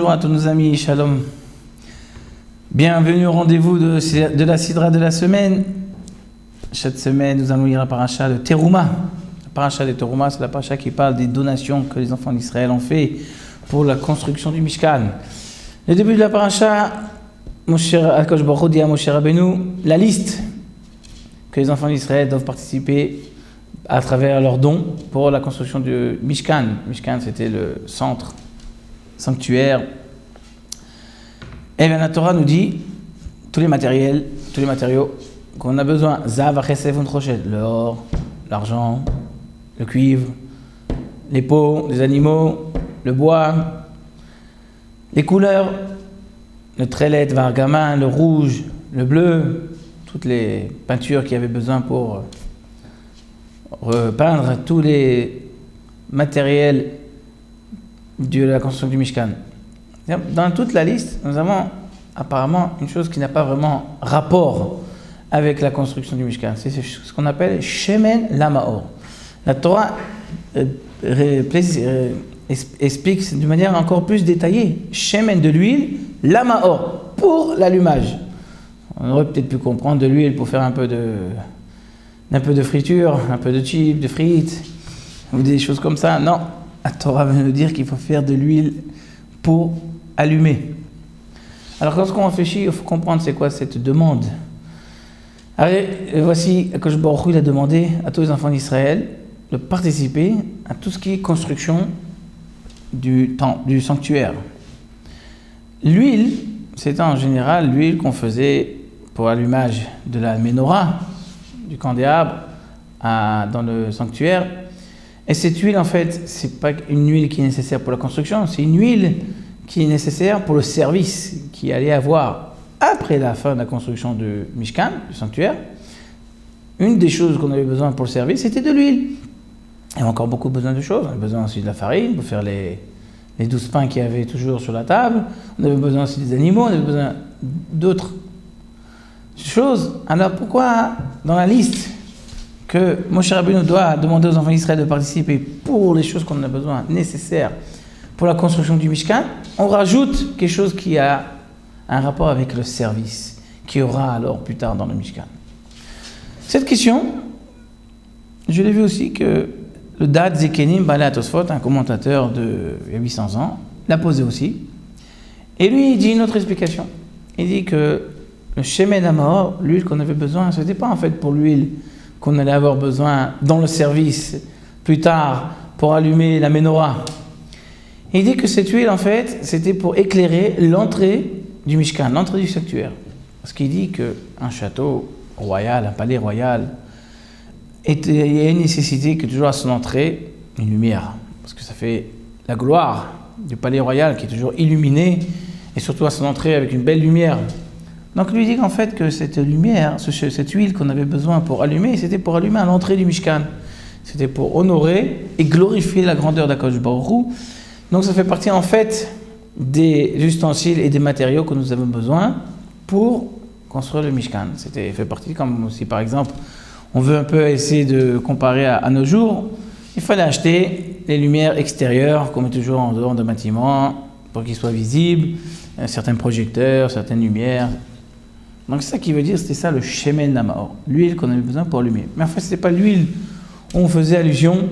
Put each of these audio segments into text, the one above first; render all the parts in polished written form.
bonjour à tous nos amis, shalom. Bienvenue au rendez-vous de la Sidra de la semaine. Cette semaine, nous allons lire la paracha de Teruma. La paracha de Teruma, c'est la paracha qui parle des donations que les enfants d'Israël ont fait pour la construction du Mishkan. Le début de la paracha, Akadosh Baruch Hu dit à Moshe Rabbeinu la liste que les enfants d'Israël doivent participer à travers leurs dons pour la construction du Mishkan. Mishkan, c'était le centre sanctuaire. Et bien la Torah nous dit tous les matériaux qu'on a besoin. Zav, chesef, unchoshet, l'or, l'argent, le cuivre, les peaux des animaux, le bois, les couleurs, le trelet, vargamin, le rouge, le bleu, toutes les peintures qu'il y avait besoin pour repeindre tous les matériels de la construction du Mishkan. Dans toute la liste, nous avons apparemment une chose qui n'a pas vraiment rapport avec la construction du Mishkan. C'est ce qu'on appelle Shemen Lamaor. La Torah explique d'une manière encore plus détaillée. Shemen, de l'huile, Lamaor, pour l'allumage. On aurait peut-être pu comprendre de l'huile pour faire un peu de friture, un peu de chips, de frites, ou des choses comme ça. Non, la Torah veut nous dire qu'il faut faire de l'huile pour allumer. Alors lorsqu'on réfléchit, il faut comprendre c'est quoi cette demande. Allez, voici, Akadosh Baruch Hu, il a demandé à tous les enfants d'Israël de participer à tout ce qui est construction du sanctuaire. L'huile, c'était en général l'huile qu'on faisait pour allumage de la menorah, du candélabre, dans le sanctuaire. Et cette huile, en fait, c'est pas une huile qui est nécessaire pour la construction, c'est une huile qui est nécessaire pour le service qu'il allait avoir après la fin de la construction du Mishkan, du sanctuaire. Une des choses qu'on avait besoin pour le service, c'était de l'huile. Il y avait encore beaucoup besoin de choses. On avait besoin aussi de la farine pour faire les 12 pains qu'il y avait toujours sur la table. On avait besoin aussi des animaux, on avait besoin d'autres choses. Alors pourquoi, dans la liste que Moshe Rabbeinu doit demander aux enfants d'Israël de participer pour les choses qu'on a besoin nécessaires pour la construction du Mishkan, on rajoute quelque chose qui a un rapport avec le service, qui aura alors plus tard dans le Mishkan. Cette question, je l'ai vu aussi que le Dad Zekenim Balei HaTosfot, un commentateur il y a 800 ans, l'a posé aussi. Et lui, il dit une autre explication. Il dit que le Shemen Hamor, l'huile qu'on avait besoin, ce n'était pas en fait pour l'huile qu'on allait avoir besoin dans le service plus tard pour allumer la menorah. Il dit que cette huile, en fait, c'était pour éclairer l'entrée du Mishkan, l'entrée du sanctuaire. Parce qu'il dit qu'un château royal, un palais royal, il y a une nécessité que toujours à son entrée, une lumière. Parce que ça fait la gloire du palais royal qui est toujours illuminé, et surtout à son entrée avec une belle lumière. Donc lui dit qu'en fait que cette lumière, cette huile qu'on avait besoin pour allumer, c'était pour allumer à l'entrée du Mishkan. C'était pour honorer et glorifier la grandeur d'Akadosh Baruch Hu. Donc ça fait partie en fait des ustensiles et des matériaux que nous avons besoin pour construire le Mishkan. C'était fait partie, comme si par exemple on veut un peu essayer de comparer à nos jours, il fallait acheter les lumières extérieures qu'on met toujours en dehors d'un bâtiment pour qu'ils soient visibles, certains projecteurs, certaines lumières. Donc c'est ça qui veut dire, c'était ça le Shemen Hamor, l'huile qu'on avait besoin pour allumer. Mais en fait, ce n'était pas l'huile où on faisait allusion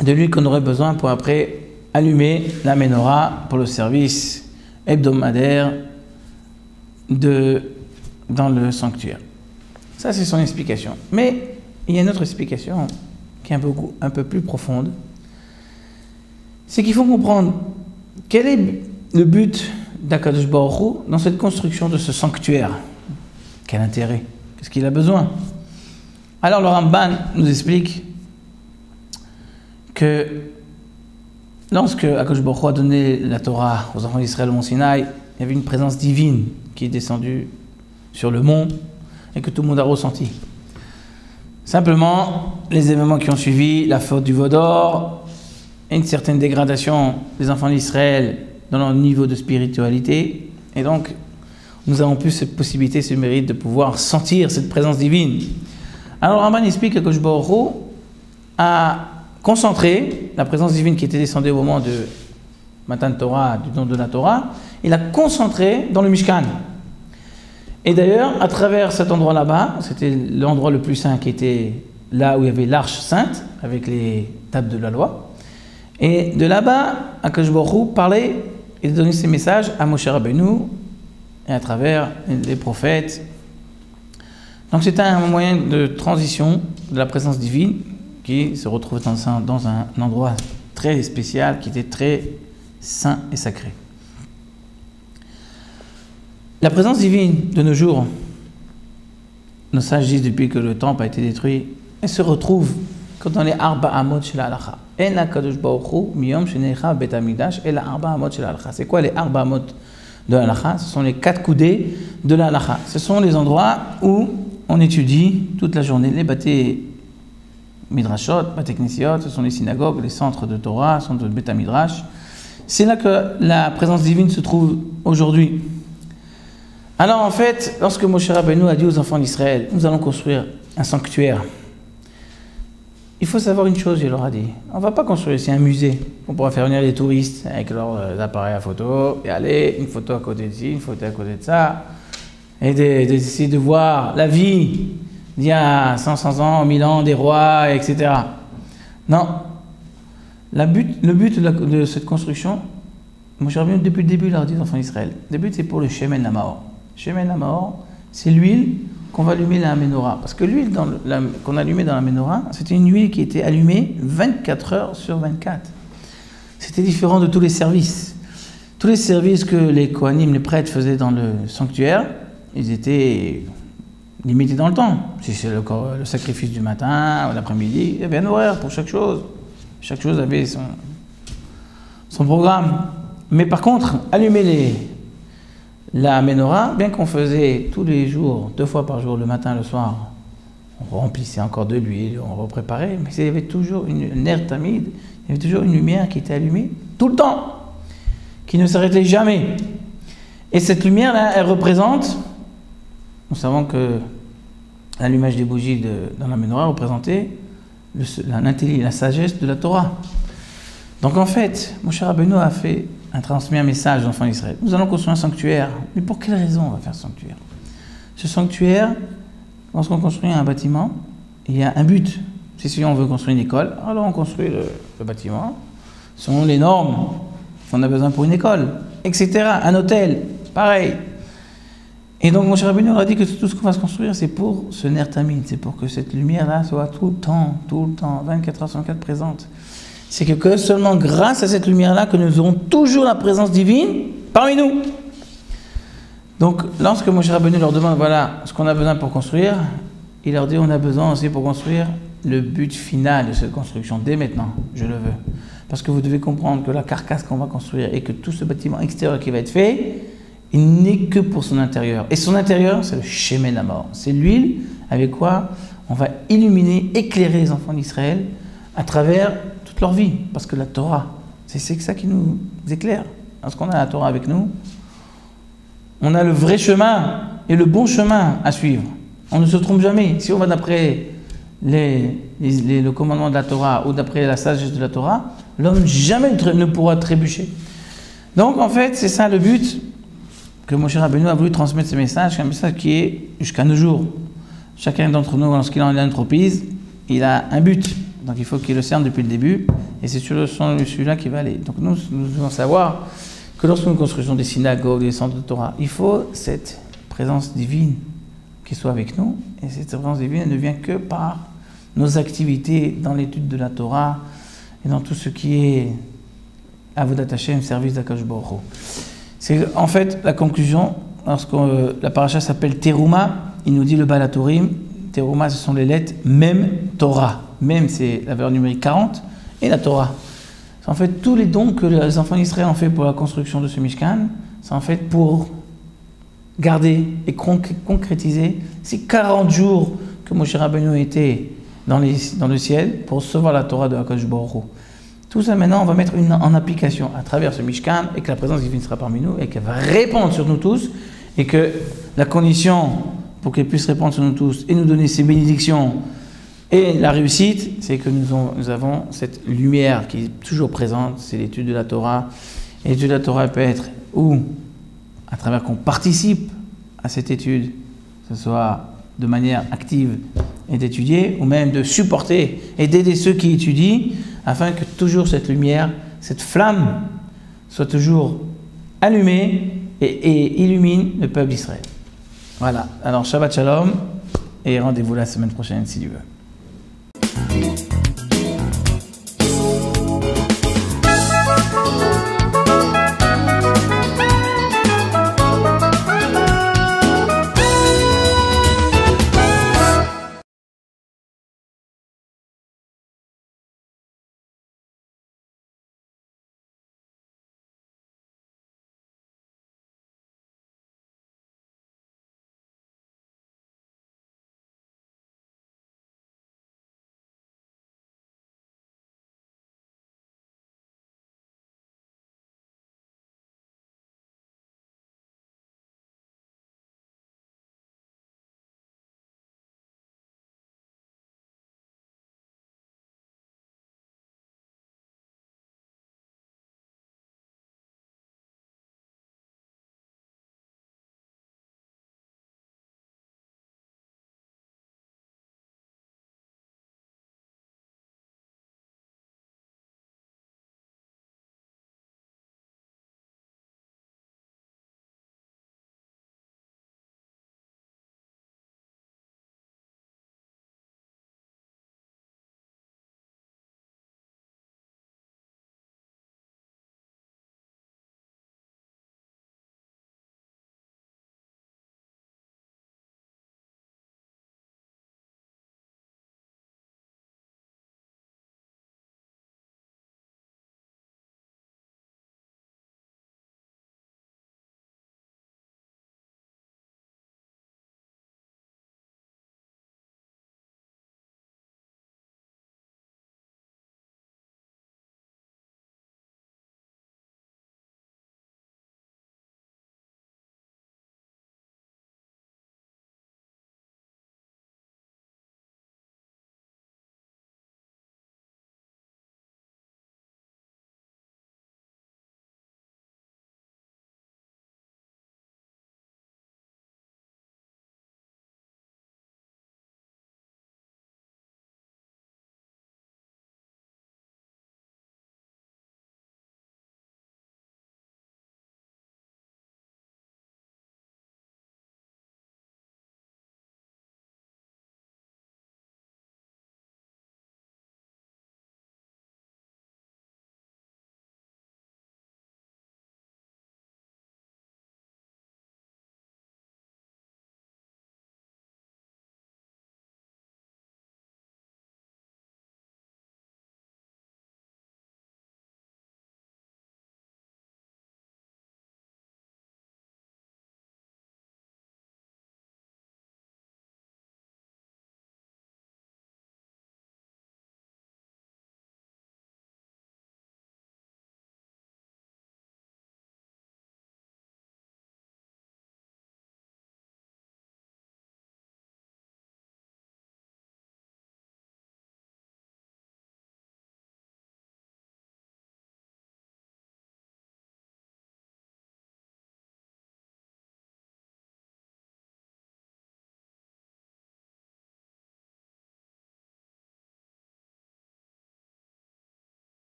de l'huile qu'on aurait besoin pour après allumer la menorah pour le service hebdomadaire dans le sanctuaire. Ça, c'est son explication. Mais il y a une autre explication qui est un peu plus profonde. C'est qu'il faut comprendre quel est le but d'Akadosh Baruch Hu dans cette construction de ce sanctuaire. Quel intérêt? Qu'est-ce qu'il a besoin? Alors le Ramban nous explique que lorsque Akadosh Baruch Hu a donné la Torah aux enfants d'Israël au mont Sinaï, il y avait une présence divine qui est descendue sur le mont et que tout le monde a ressenti. Simplement, les événements qui ont suivi, la faute du veau d'or, et une certaine dégradation des enfants d'Israël dans leur niveau de spiritualité, et donc nous avons plus cette possibilité, ce mérite de pouvoir sentir cette présence divine. Alors Ramban explique que Akadosh Baruch Hu a concentré la présence divine qui était descendue au moment Matan Torah, du don de la Torah, il a concentré dans le Mishkan. Et d'ailleurs, à travers cet endroit là-bas, c'était l'endroit le plus saint qui était là où il y avait l'arche sainte, avec les tables de la loi. Et de là-bas, Akadosh Baruch Hu parlait et donnait ses messages à Moshe Rabbeinu et à travers les prophètes. Donc c'était un moyen de transition de la présence divine qui se retrouvait dans un endroit très spécial, qui était très saint et sacré. La présence divine de nos jours, nos sages disent depuis que le temple a été détruit, elle se retrouve comme dans les Arba Amot Shel Halacha. En HaKadosh Baruch Hu miyom shenecha bet Hamikdash el Arba Amot Shel Halacha. C'est quoi les Arba Amot de Halacha? Ce sont les 4 coudées de la Halacha. Ce sont les endroits où on étudie toute la journée les Baté Midrashot, Baté Knesiot, ce sont les synagogues, les centres de Torah, centres de Beth Midrash. C'est là que la présence divine se trouve aujourd'hui. Alors en fait, lorsque Moshe Rabbeinu a dit aux enfants d'Israël, nous allons construire un sanctuaire, il faut savoir une chose, il leur a dit, on ne va pas construire ici un musée, on pourra faire venir les touristes avec leurs appareils à photo, et aller, une photo à côté de ci, une photo à côté de ça, et d'essayer de voir la vie d'il y a 500 ans, 1000 ans, des rois, etc. Non. Le but de cette construction, Moshe Rabbeinu, depuis le début, il leur a dit aux enfants d'Israël, le but c'est pour le Shemen Namaor. Shemen Namaor, c'est l'huile qu'on va allumer dans la menorah. Parce que l'huile qu'on allumait dans la menorah, c'était une huile qui était allumée 24 heures sur 24. C'était différent de tous les services. Tous les services que les Kohanim, les prêtres, faisaient dans le sanctuaire, ils étaient limités dans le temps. Si c'est le sacrifice du matin ou l'après-midi, il y avait un horaire pour chaque chose. Chaque chose avait son programme. Mais par contre, allumer la menorah, bien qu'on faisait tous les jours, 2 fois par jour, le matin et le soir, on remplissait encore de l'huile, on repréparait, mais il y avait toujours une air tamide, il y avait toujours une lumière qui était allumée tout le temps, qui ne s'arrêtait jamais. Et cette lumière-là, elle représente, nous savons que l'allumage des bougies dans la menorah représentait la sagesse de la Torah. Donc en fait, Moshe Rabbeinu a transmis un message aux enfants d'Israël. Nous allons construire un sanctuaire. Mais pour quelle raison on va faire ce sanctuaire? Ce sanctuaire, lorsqu'on construit un bâtiment, il y a un but. Si on veut construire une école, alors on construit le bâtiment selon les normes qu'on a besoin pour une école, etc. Un hôtel, pareil. Et donc Moshe Rabbeinu a dit que tout ce qu'on va se construire, c'est pour ce ner tamid, c'est pour que cette lumière-là soit tout le temps, 24 heures sur 24 présente. C'est que seulement grâce à cette lumière-là que nous aurons toujours la présence divine parmi nous. Donc, lorsque Moshe Rabbeinu leur demande, voilà ce qu'on a besoin pour construire, il leur dit, on a besoin aussi pour construire le but final de cette construction, dès maintenant, je le veux. Parce que vous devez comprendre que la carcasse qu'on va construire et que tout ce bâtiment extérieur qui va être fait, il n'est que pour son intérieur. Et son intérieur, c'est le Shemen Hamor. C'est l'huile avec quoi on va illuminer, éclairer les enfants d'Israël à travers toute leur vie. Parce que la Torah, c'est ça qui nous éclaire. Lorsqu'on a la Torah avec nous, on a le vrai chemin et le bon chemin à suivre. On ne se trompe jamais. Si on va d'après le commandement de la Torah ou d'après la sagesse de la Torah, l'homme jamais ne pourra trébucher. Donc en fait, c'est ça le but que Moshe Rabbeinu a voulu transmettre ce message, un message qui est jusqu'à nos jours. Chacun d'entre nous, lorsqu'il est en entreprise, il a un but. Donc il faut qu'il le cerne depuis le début, et c'est sur celui-là qu'il va aller. Donc nous devons savoir que lorsque nous construisons des synagogues, des centres de Torah, il faut cette présence divine qui soit avec nous, et cette présence divine ne vient que par nos activités dans l'étude de la Torah et dans tout ce qui est Avodat Hashem, service d'Akadosh Baruch Hu. C'est en fait la conclusion, lorsque la paracha s'appelle Teruma, il nous dit le Baal HaTurim, Teruma ce sont les lettres Mem Torah. Mem c'est la valeur numérique 40 et la Torah. C'est en fait tous les dons que les enfants d'Israël ont fait pour la construction de ce Mishkan, c'est en fait pour garder et concrétiser ces 40 jours que Moshe Rabbeinu était dans le ciel pour recevoir la Torah de Akadosh Baruch Hu. Tout ça maintenant, on va mettre en application à travers ce Mishkan et que la présence divine sera parmi nous et qu'elle va répandre sur nous tous et que la condition pour qu'elle puisse répandre sur nous tous et nous donner ses bénédictions et la réussite, c'est que nous avons cette lumière qui est toujours présente, c'est l'étude de la Torah Et l'étude de la Torah peut être ou à travers qu'on participe à cette étude, que ce soit de manière active et d'étudier, ou même de supporter et d'aider ceux qui étudient, afin que toujours cette lumière, cette flamme, soit toujours allumée et illumine le peuple d'Israël. Voilà, alors Shabbat Shalom, et rendez-vous la semaine prochaine si Dieu veut.